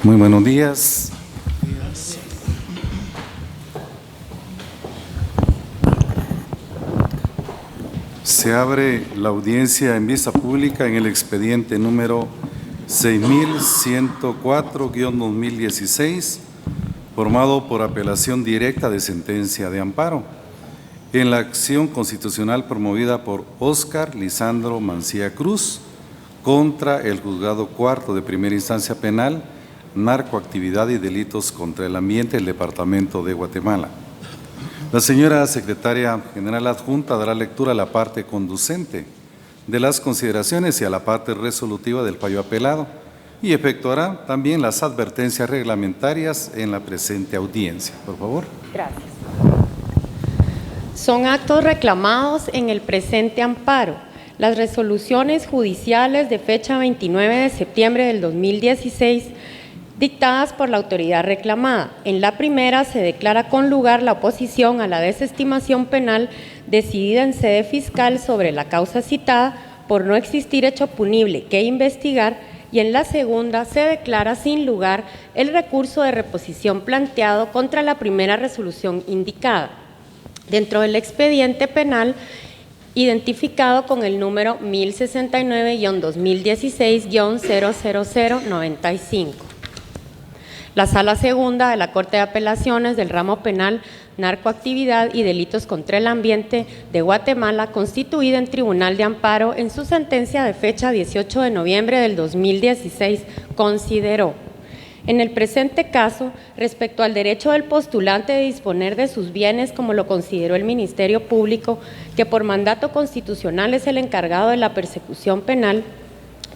Muy buenos días. Se abre la audiencia en vista pública en el expediente número 6104-2016, formado por apelación directa de sentencia de amparo, en la acción constitucional promovida por Óscar Lisandro Mancía Cruz contra el Juzgado Cuarto de Primera Instancia Penal, Narcoactividad y Delitos contra el Ambiente del Departamento de Guatemala. La señora Secretaria General Adjunta dará lectura a la parte conducente de las consideraciones y a la parte resolutiva del fallo apelado y efectuará también las advertencias reglamentarias en la presente audiencia. Por favor. Gracias. Son actos reclamados en el presente amparo las resoluciones judiciales de fecha 29 de septiembre del 2016 dictadas por la autoridad reclamada. En la primera se declara con lugar la oposición a la desestimación penal decidida en sede fiscal sobre la causa citada por no existir hecho punible que investigar, y en la segunda se declara sin lugar el recurso de reposición planteado contra la primera resolución indicada dentro del expediente penal identificado con el número 1069-2016-00095. La Sala Segunda de la Corte de Apelaciones del Ramo Penal, Narcoactividad y Delitos contra el Ambiente de Guatemala, constituida en Tribunal de Amparo en su sentencia de fecha 18 de noviembre del 2016, consideró: en el presente caso, respecto al derecho del postulante de disponer de sus bienes, como lo consideró el Ministerio Público, que por mandato constitucional es el encargado de la persecución penal,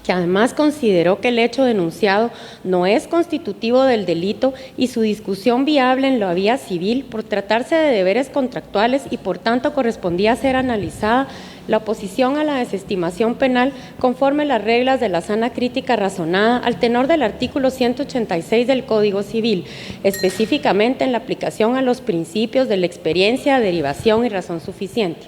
que además consideró que el hecho denunciado no es constitutivo del delito y su discusión viable en la vía civil por tratarse de deberes contractuales y por tanto correspondía ser analizada la oposición a la desestimación penal conforme las reglas de la sana crítica razonada al tenor del artículo 186 del Código Civil, específicamente en la aplicación a los principios de la experiencia, derivación y razón suficiente.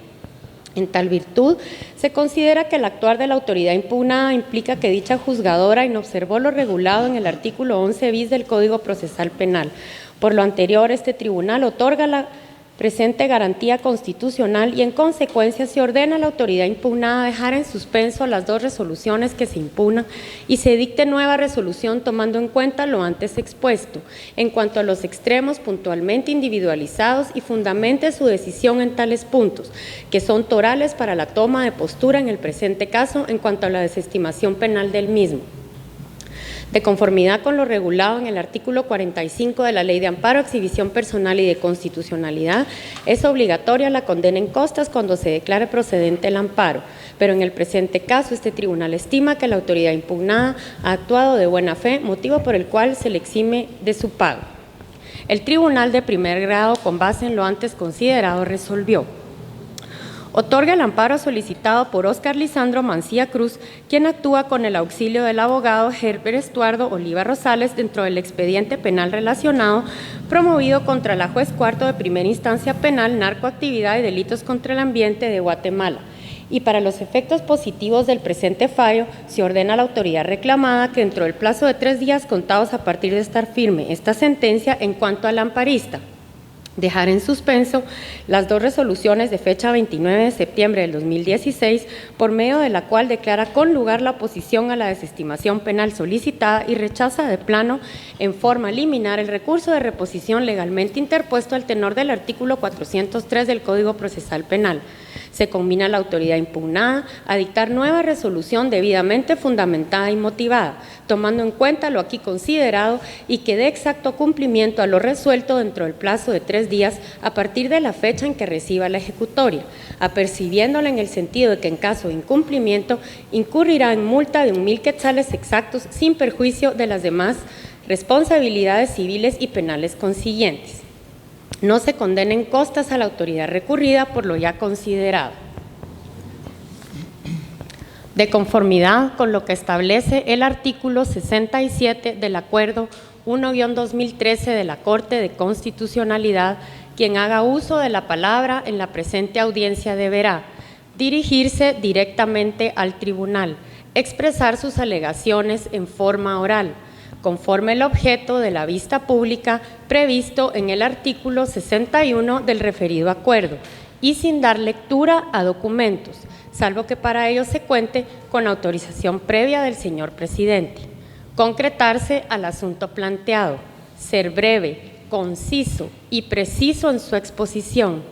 En tal virtud, se considera que el actuar de la autoridad impugnada implica que dicha juzgadora inobservó lo regulado en el artículo 11 bis del Código Procesal Penal. Por lo anterior, este tribunal otorga la presente garantía constitucional y en consecuencia se ordena a la autoridad impugnada dejar en suspenso las dos resoluciones que se impugnan y se dicte nueva resolución tomando en cuenta lo antes expuesto en cuanto a los extremos puntualmente individualizados y fundamente su decisión en tales puntos, que son torales para la toma de postura en el presente caso en cuanto a la desestimación penal del mismo. De conformidad con lo regulado en el artículo 45 de la Ley de Amparo, Exhibición Personal y de Constitucionalidad, es obligatoria la condena en costas cuando se declare procedente el amparo, pero en el presente caso este tribunal estima que la autoridad impugnada ha actuado de buena fe, motivo por el cual se le exime de su pago. El tribunal de primer grado, con base en lo antes considerado, resolvió: otorga el amparo solicitado por Óscar Lisandro Mancía Cruz, quien actúa con el auxilio del abogado Herbert Estuardo Oliva Rosales dentro del expediente penal relacionado promovido contra la juez cuarto de primera instancia penal, narcoactividad y delitos contra el ambiente de Guatemala. Y para los efectos positivos del presente fallo, se ordena a la autoridad reclamada que dentro del plazo de 3 días contados a partir de estar firme esta sentencia en cuanto al amparista, dejar en suspenso las dos resoluciones de fecha 29 de septiembre del 2016, por medio de la cual declara con lugar la oposición a la desestimación penal solicitada y rechaza de plano en forma liminar el recurso de reposición legalmente interpuesto al tenor del artículo 403 del Código Procesal Penal. Se combina la autoridad impugnada a dictar nueva resolución debidamente fundamentada y motivada, tomando en cuenta lo aquí considerado y que dé exacto cumplimiento a lo resuelto dentro del plazo de 3 días a partir de la fecha en que reciba la ejecutoria, apercibiéndola en el sentido de que en caso de incumplimiento incurrirá en multa de 1,000 quetzales exactos sin perjuicio de las demás responsabilidades civiles y penales consiguientes. No se condenen costas a la autoridad recurrida por lo ya considerado. De conformidad con lo que establece el artículo 67 del Acuerdo 1-2013 de la Corte de Constitucionalidad, quien haga uso de la palabra en la presente audiencia deberá dirigirse directamente al tribunal, expresar sus alegaciones en forma oral, conforme el objeto de la vista pública previsto en el artículo 61 del referido acuerdo, y sin dar lectura a documentos, salvo que para ello se cuente con autorización previa del señor presidente. Concretarse al asunto planteado, ser breve, conciso y preciso en su exposición,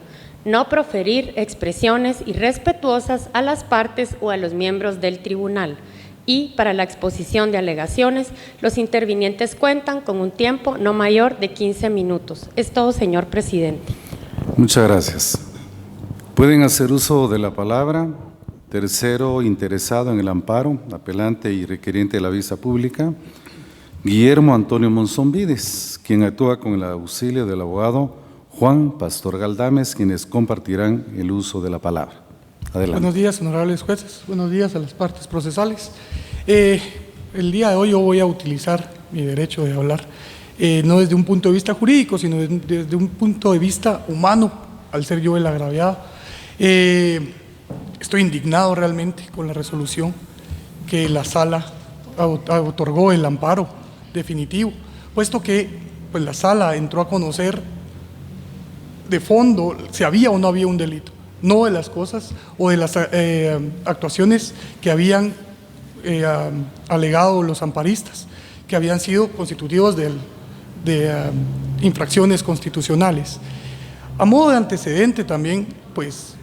no proferir expresiones irrespetuosas a las partes o a los miembros del tribunal. Y para la exposición de alegaciones, los intervinientes cuentan con un tiempo no mayor de 15 minutos. Es todo, señor presidente. Muchas gracias. Pueden hacer uso de la palabra. Tercero interesado en el amparo, apelante y requeriente de la vista pública, Guillermo Antonio Monzón Vides, quien actúa con el auxilio del abogado Juan Pastor Galdames, quienes compartirán el uso de la palabra. Adelante. Buenos días, honorables jueces. Buenos días a las partes procesales. El día de hoy yo voy a utilizar mi derecho de hablar, no desde un punto de vista jurídico, sino desde un punto de vista humano, al ser yo el agraviado. Estoy indignado realmente con la resolución que la sala otorgó el amparo definitivo, puesto que pues, la sala entró a conocer de fondo si había o no había un delito, no de las cosas o de las actuaciones que habían alegado los amparistas, que habían sido constitutivos de infracciones constitucionales. A modo de antecedente también, pues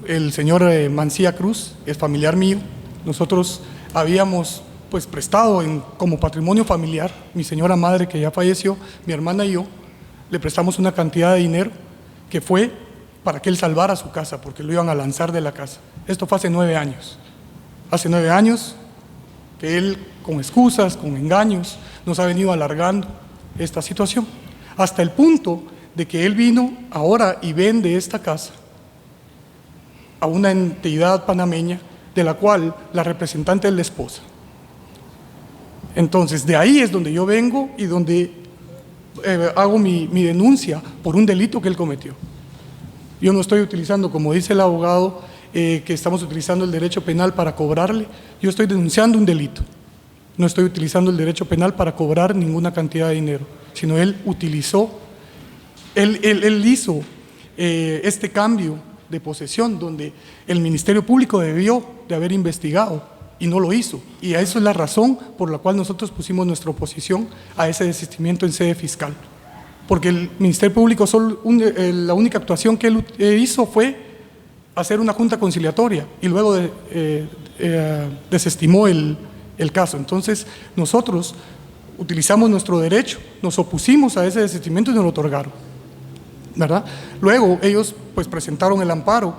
el señor Mancía Cruz es familiar mío. Nosotros habíamos pues prestado como patrimonio familiar, mi señora madre que ya falleció, mi hermana y yo, le prestamos una cantidad de dinero que fue para que él salvara su casa, porque lo iban a lanzar de la casa. Esto fue hace 9 años. Hace 9 años que él, con excusas, con engaños, nos ha venido alargando esta situación, hasta el punto de que él vino ahora y vende esta casa a una entidad panameña de la cual la representante es la esposa. Entonces, de ahí es donde yo vengo y donde hago mi denuncia por un delito que él cometió. Yo no estoy utilizando, como dice el abogado, que estamos utilizando el derecho penal para cobrarle. Yo estoy denunciando un delito. No estoy utilizando el derecho penal para cobrar ninguna cantidad de dinero, sino él utilizó, él hizo este cambio de posesión donde el Ministerio Público debió de haber investigado y no lo hizo. Y eso es la razón por la cual nosotros pusimos nuestra oposición a ese desistimiento en sede fiscal. Porque el Ministerio Público, la única actuación que él hizo fue hacer una junta conciliatoria y luego desestimó el caso. Entonces nosotros utilizamos nuestro derecho, nos opusimos a ese desistimiento y nos lo otorgaron, ¿verdad? Luego ellos pues presentaron el amparo,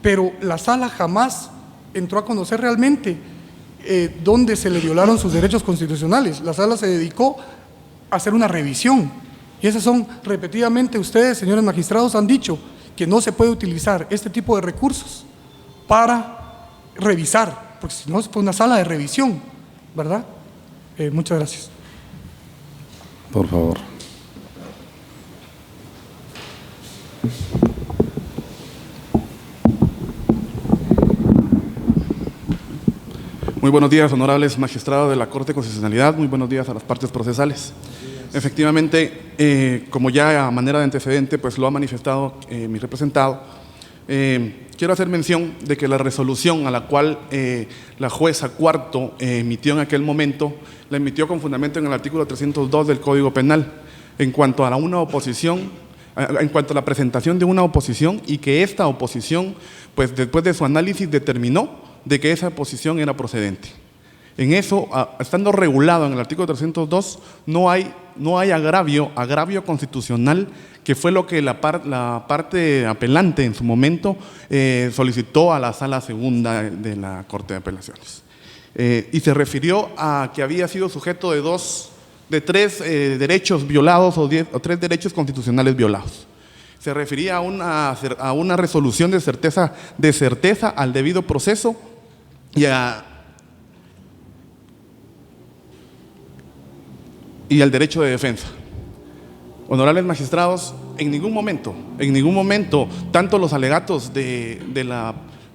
pero la sala jamás entró a conocer realmente dónde se le violaron sus derechos constitucionales. La sala se dedicó a hacer una revisión. Y esas son, repetidamente ustedes, señores magistrados, han dicho que no se puede utilizar este tipo de recursos para revisar, porque si no es una sala de revisión, ¿verdad? Muchas gracias. Por favor. Muy buenos días, honorables magistrados de la Corte de Constitucionalidad. Muy buenos días a las partes procesales. Efectivamente, como ya a manera de antecedente, pues lo ha manifestado mi representado, quiero hacer mención de que la resolución a la cual la jueza Cuarto emitió en aquel momento, la emitió con fundamento en el artículo 302 del Código Penal, en cuanto a la presentación de una oposición, y que esta oposición, pues después de su análisis, determinó de que esa oposición era procedente. En eso, estando regulado en el artículo 302, no hay agravio constitucional, que fue lo que la parte apelante en su momento solicitó a la Sala Segunda de la Corte de Apelaciones. Y se refirió a que había sido sujeto de 3 derechos violados o 3 derechos constitucionales violados. Se refería a una resolución de certeza al debido proceso y al derecho de defensa. Honorables magistrados, en ningún momento, tanto los alegatos de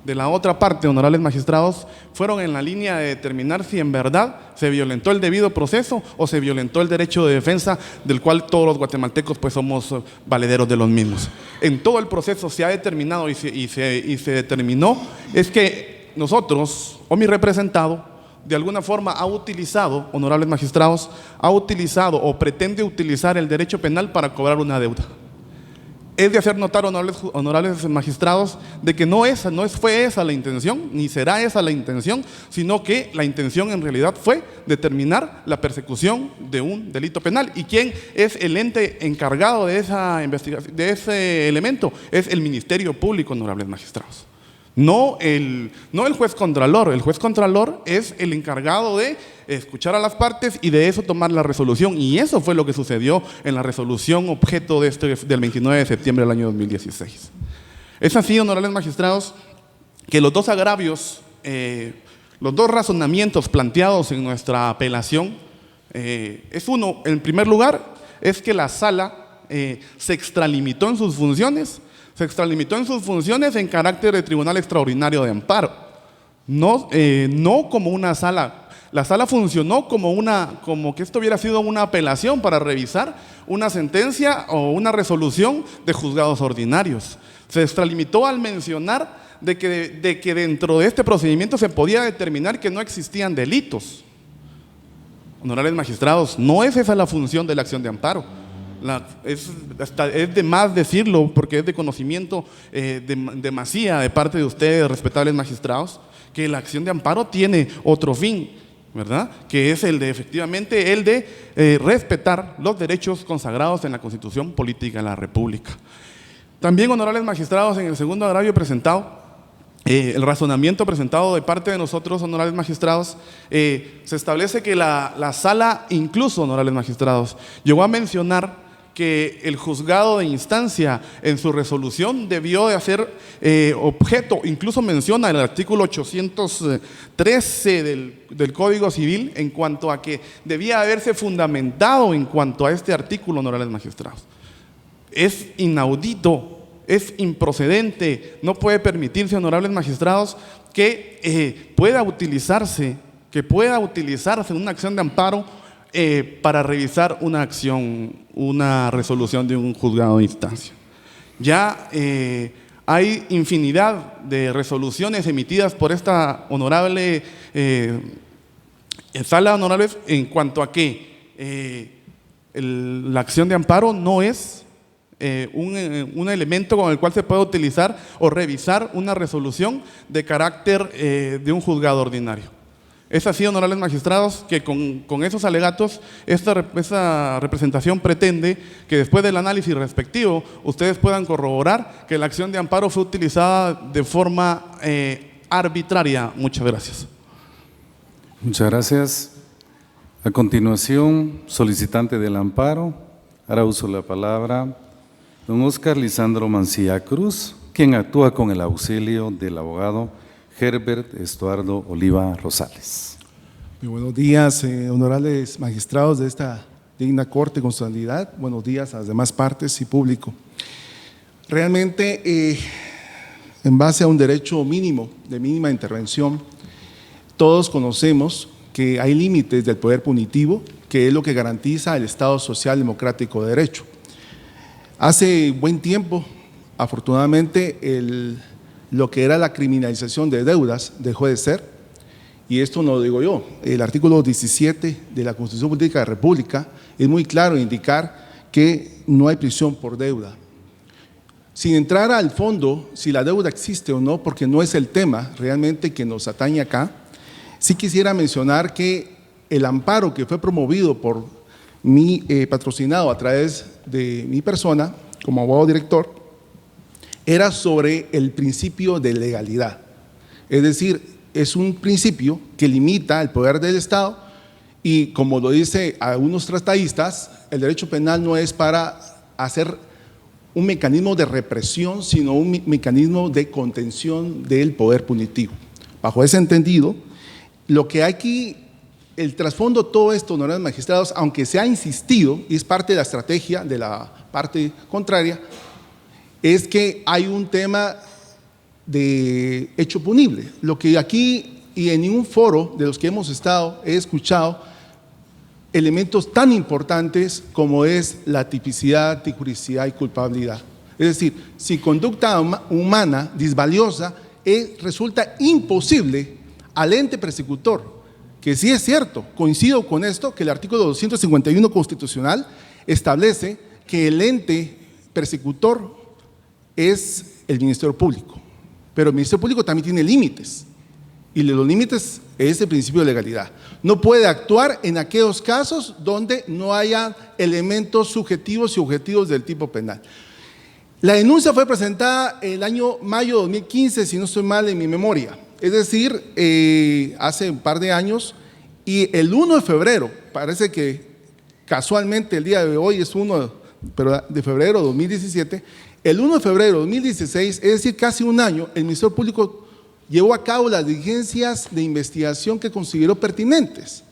de la otra parte, honorables magistrados, fueron en la línea de determinar si en verdad se violentó el debido proceso o se violentó el derecho de defensa del cual todos los guatemaltecos pues somos valederos de los mismos. En todo el proceso se ha determinado y se determinó es que nosotros, o mi representado, de alguna forma ha utilizado, honorables magistrados, ha utilizado o pretende utilizar el derecho penal para cobrar una deuda. Es de hacer notar, honorables magistrados, de que no fue esa la intención, ni será esa la intención, sino que la intención en realidad fue determinar la persecución de un delito penal. ¿Y quién es el ente encargado de esa investigación, de ese elemento? Es el Ministerio Público, honorables magistrados. No el juez contralor. El juez contralor es el encargado de escuchar a las partes y de eso tomar la resolución. Y eso fue lo que sucedió en la resolución objeto del 29 de septiembre del año 2016. Es así, honorables magistrados, que los dos agravios, los dos razonamientos planteados en nuestra apelación, es uno, en primer lugar, es que la sala se extralimitó en sus funciones. Se extralimitó en sus funciones en carácter de tribunal extraordinario de amparo. No como una sala. La sala funcionó como que esto hubiera sido una apelación para revisar una sentencia o una resolución de juzgados ordinarios. Se extralimitó al mencionar de que dentro de este procedimiento se podía determinar que no existían delitos. Honorables magistrados, no es esa la función de la acción de amparo. Es de más decirlo porque es de conocimiento demasía de parte de ustedes, respetables magistrados, que la acción de amparo tiene otro fin, ¿verdad? Que es efectivamente el de respetar los derechos consagrados en la Constitución Política de la República. También, honorables magistrados, en el segundo agravio presentado, el razonamiento presentado de parte de nosotros, honorables magistrados, se establece que la sala, incluso, honorables magistrados, llegó a mencionar que el juzgado de instancia en su resolución debió de hacer objeto, incluso menciona el artículo 813 del Código Civil en cuanto a que debía haberse fundamentado en cuanto a este artículo, honorables magistrados. Es inaudito, es improcedente, no puede permitirse, honorables magistrados, que pueda utilizarse una acción de amparo para revisar una resolución de un juzgado de instancia. Ya hay infinidad de resoluciones emitidas por esta honorable sala, honorables, en cuanto a que la acción de amparo no es un elemento con el cual se puede utilizar o revisar una resolución de carácter de un juzgado ordinario. Es así, honorables magistrados, que con esos alegatos, esta representación pretende que después del análisis respectivo, ustedes puedan corroborar que la acción de amparo fue utilizada de forma arbitraria. Muchas gracias. Muchas gracias. A continuación, solicitante del amparo, hará uso de la palabra don Óscar Lisandro Mancía Cruz, quien actúa con el auxilio del abogado Herbert Estuardo Oliva Rosales. Muy buenos días, honorables magistrados de esta digna Corte de Constitucionalidad. Buenos días a las demás partes y público. Realmente, en base a un derecho mínimo, de mínima intervención, todos conocemos que hay límites del poder punitivo, que es lo que garantiza el Estado Social Democrático de Derecho. Hace buen tiempo, afortunadamente, lo que era la criminalización de deudas dejó de ser, y esto no lo digo yo. El artículo 17 de la Constitución Política de la República es muy claro en indicar que no hay prisión por deuda. Sin entrar al fondo si la deuda existe o no, porque no es el tema realmente que nos atañe acá, sí quisiera mencionar que el amparo que fue promovido por mí, patrocinado a través de mi persona como abogado director, era sobre el principio de legalidad. Es decir, es un principio que limita el poder del Estado y, como lo dice algunos tratatistas, el derecho penal no es para hacer un mecanismo de represión, sino un mecanismo de contención del poder punitivo. Bajo ese entendido, lo que hay aquí, el trasfondo de todo esto, honorables magistrados, aunque se ha insistido, y es parte de la estrategia de la parte contraria, es que hay un tema de hecho punible. Lo que aquí y en ningún foro de los que hemos estado he escuchado elementos tan importantes como es la tipicidad, tijuricidad y culpabilidad. Es decir, si conducta humana disvaliosa resulta imposible al ente persecutor, que sí es cierto, coincido con esto, que el artículo 251 constitucional establece que el ente persecutor es el Ministerio Público, pero el Ministerio Público también tiene límites, y los límites es el principio de legalidad. No puede actuar en aquellos casos donde no haya elementos subjetivos y objetivos del tipo penal. La denuncia fue presentada el año mayo de 2015, si no estoy mal en mi memoria, es decir, hace un par de años, y el 1 de febrero, parece que casualmente el día de hoy es 1 de febrero de 2017, el 1 de febrero de 2016, es decir, casi un año, el Ministerio Público llevó a cabo las diligencias de investigación que consideró pertinentes.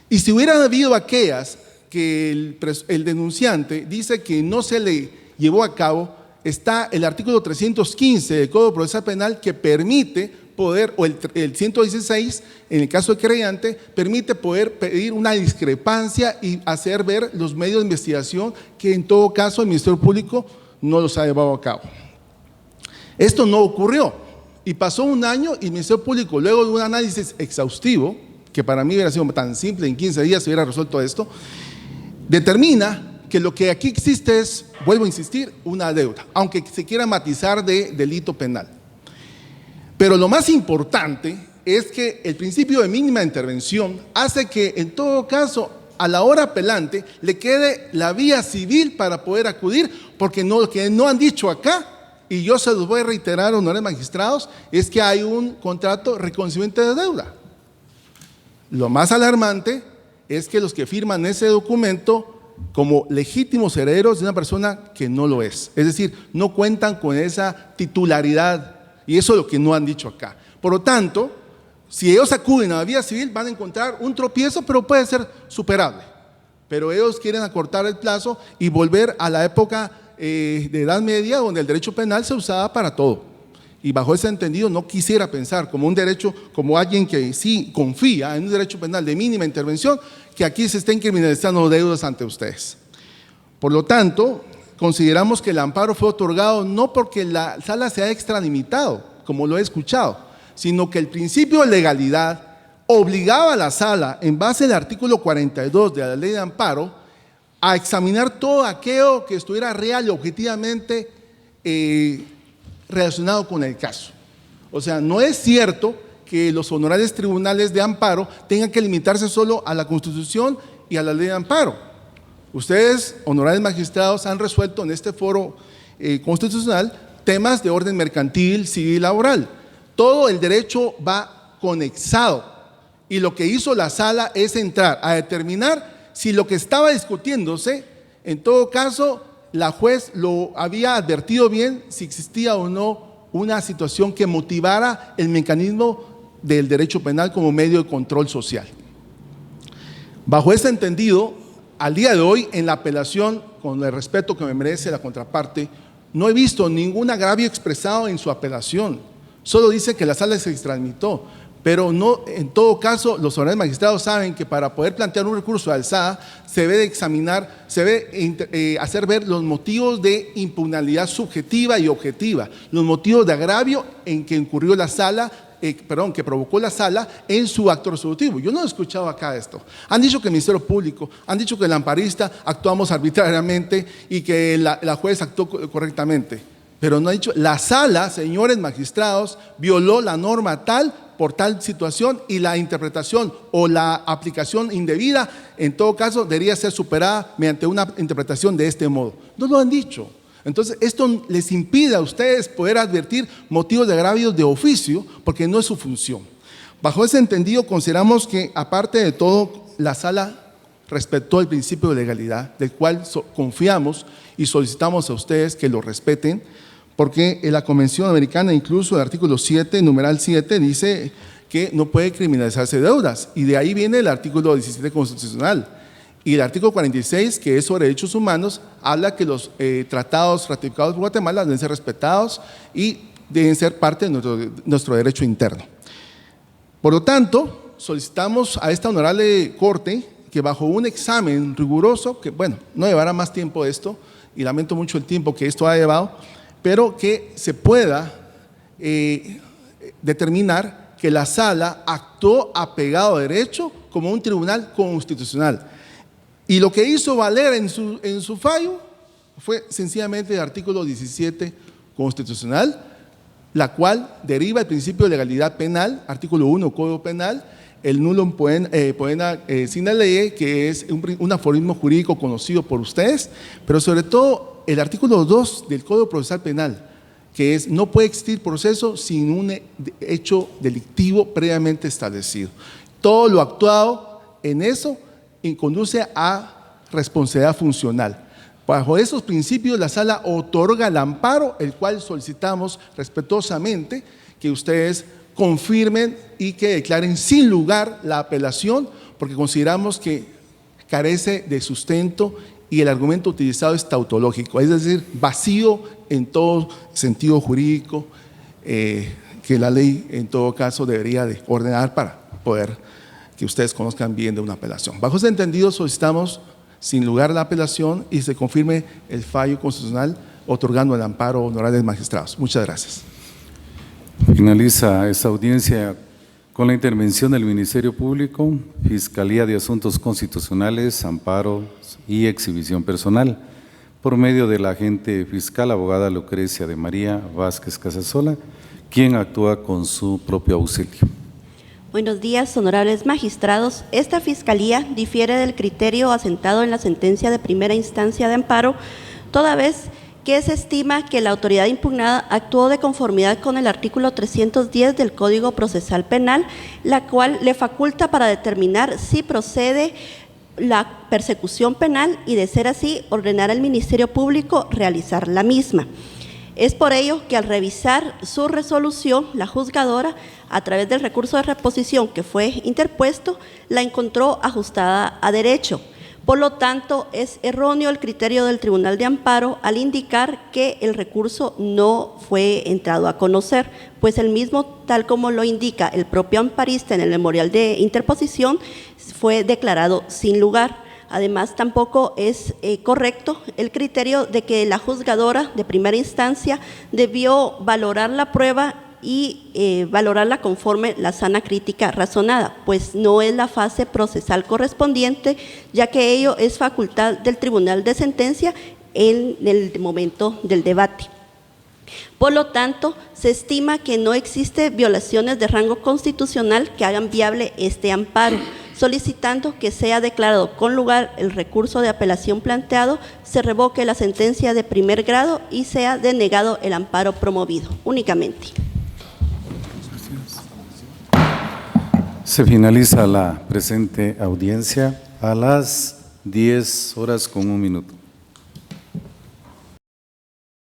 Y si hubieran habido aquellas que el denunciante dice que no se le llevó a cabo, está el artículo 315 del Código Procesal Penal que permite poder, o el 116, en el caso del querellante, permite poder pedir una discrepancia y hacer ver los medios de investigación que en todo caso el Ministerio Público no los ha llevado a cabo. Esto no ocurrió y pasó un año y el Ministerio Público, luego de un análisis exhaustivo, que para mí hubiera sido tan simple, en 15 días se hubiera resuelto esto, determina que lo que aquí existe es, vuelvo a insistir, una deuda, aunque se quiera matizar de delito penal. Pero lo más importante es que el principio de mínima intervención hace que en todo caso a la hora apelante le quede la vía civil para poder acudir, porque lo que no han dicho acá, y yo se los voy a reiterar, honorables magistrados, es que hay un contrato de reconocimiento de deuda. Lo más alarmante es que los que firman ese documento como legítimos herederos de una persona que no lo es decir, no cuentan con esa titularidad, y eso es lo que no han dicho acá. Por lo tanto, si ellos acuden a la vía civil van a encontrar un tropiezo, pero puede ser superable. Pero ellos quieren acortar el plazo y volver a la época de Edad Media, donde el derecho penal se usaba para todo. Y bajo ese entendido no quisiera pensar como un derecho, como alguien que sí confía en un derecho penal de mínima intervención, que aquí se estén criminalizando deudas ante ustedes. Por lo tanto, consideramos que el amparo fue otorgado no porque la sala se ha extralimitado, como lo he escuchado, sino que el principio de legalidad obligaba a la sala, en base al artículo 42 de la ley de amparo, a examinar todo aquello que estuviera real y objetivamente relacionado con el caso. O sea, no es cierto que los honorables tribunales de amparo tengan que limitarse solo a la Constitución y a la ley de amparo. Ustedes, honorables magistrados, han resuelto en este foro constitucional temas de orden mercantil, civil y laboral. Todo el derecho va conexado, y lo que hizo la sala es entrar a determinar si lo que estaba discutiéndose, en todo caso, la juez lo había advertido bien, si existía o no una situación que motivara el mecanismo del derecho penal como medio de control social. Bajo este entendido, al día de hoy, en la apelación, con el respeto que me merece la contraparte, no he visto ningún agravio expresado en su apelación. Solo dice que la sala se extramitó, pero no, en todo caso, los honorables magistrados saben que para poder plantear un recurso de alzada se debe examinar, se debe hacer ver los motivos de impugnabilidad subjetiva y objetiva, los motivos de agravio en que incurrió la sala, que provocó la sala en su acto resolutivo. Yo no he escuchado acá esto. Han dicho que el Ministerio Público, han dicho que el amparista actuamos arbitrariamente y que la juez actuó correctamente, pero no ha dicho, la sala, señores magistrados, violó la norma tal por tal situación, y la interpretación o la aplicación indebida, en todo caso, debería ser superada mediante una interpretación de este modo. No lo han dicho. Entonces, esto les impide a ustedes poder advertir motivos de agravios de oficio, porque no es su función. Bajo ese entendido, consideramos que, aparte de todo, la sala respetó el principio de legalidad, del cual confiamos y solicitamos a ustedes que lo respeten, porque en la Convención Americana, incluso el artículo 7, numeral 7, dice que no puede criminalizarse deudas, y de ahí viene el artículo 17 constitucional. Y el artículo 46, que es sobre derechos humanos, habla que los tratados ratificados por Guatemala deben ser respetados, y deben ser parte de nuestro derecho interno. Por lo tanto, solicitamos a esta honorable Corte que bajo un examen riguroso, que bueno, no llevará más tiempo esto, y lamento mucho el tiempo que esto ha llevado, pero que se pueda determinar que la sala actuó apegado a derecho como un tribunal constitucional. Y lo que hizo valer en su fallo fue sencillamente el artículo 17 constitucional, la cual deriva el principio de legalidad penal, artículo 1 Código Penal, el nullum poena sine lege, que es un aforismo jurídico conocido por ustedes, pero sobre todo el artículo 2 del Código Procesal Penal, que es no puede existir proceso sin un hecho delictivo previamente establecido. Todo lo actuado en eso conduce a responsabilidad funcional. Bajo esos principios, la sala otorga el amparo, el cual solicitamos respetuosamente que ustedes confirmen y que declaren sin lugar la apelación, porque consideramos que carece de sustento y el argumento utilizado es tautológico, es decir, vacío en todo sentido jurídico, que la ley en todo caso debería de ordenar para poder que ustedes conozcan bien de una apelación. Bajo ese entendido, solicitamos sin lugar la apelación y se confirme el fallo constitucional otorgando el amparo honorable de magistrados. Muchas gracias. Finaliza esta audiencia con la intervención del Ministerio Público, Fiscalía de Asuntos Constitucionales, Amparo y Exhibición Personal, por medio de la agente fiscal, abogada Lucrecia de María Vázquez Casasola, quien actúa con su propio auxilio. Buenos días, honorables magistrados. Esta Fiscalía difiere del criterio asentado en la sentencia de primera instancia de amparo, toda vez que se estima que la autoridad impugnada actuó de conformidad con el artículo 310 del Código Procesal Penal, la cual le faculta para determinar si procede la persecución penal y, de ser así, ordenar al Ministerio Público realizar la misma. Es por ello que al revisar su resolución, la juzgadora, a través del recurso de reposición que fue interpuesto, la encontró ajustada a derecho. Por lo tanto, es erróneo el criterio del Tribunal de Amparo al indicar que el recurso no fue entrado a conocer, pues el mismo, tal como lo indica el propio amparista en el memorial de interposición, fue declarado sin lugar. Además, tampoco es correcto el criterio de que la juzgadora de primera instancia debió valorar la prueba y valorarla conforme la sana crítica razonada, pues no es la fase procesal correspondiente, ya que ello es facultad del Tribunal de Sentencia en el momento del debate. Por lo tanto, se estima que no existe violaciones de rango constitucional que hagan viable este amparo, solicitando que sea declarado con lugar el recurso de apelación planteado, se revoque la sentencia de primer grado y sea denegado el amparo promovido únicamente. Se finaliza la presente audiencia a las 10:01.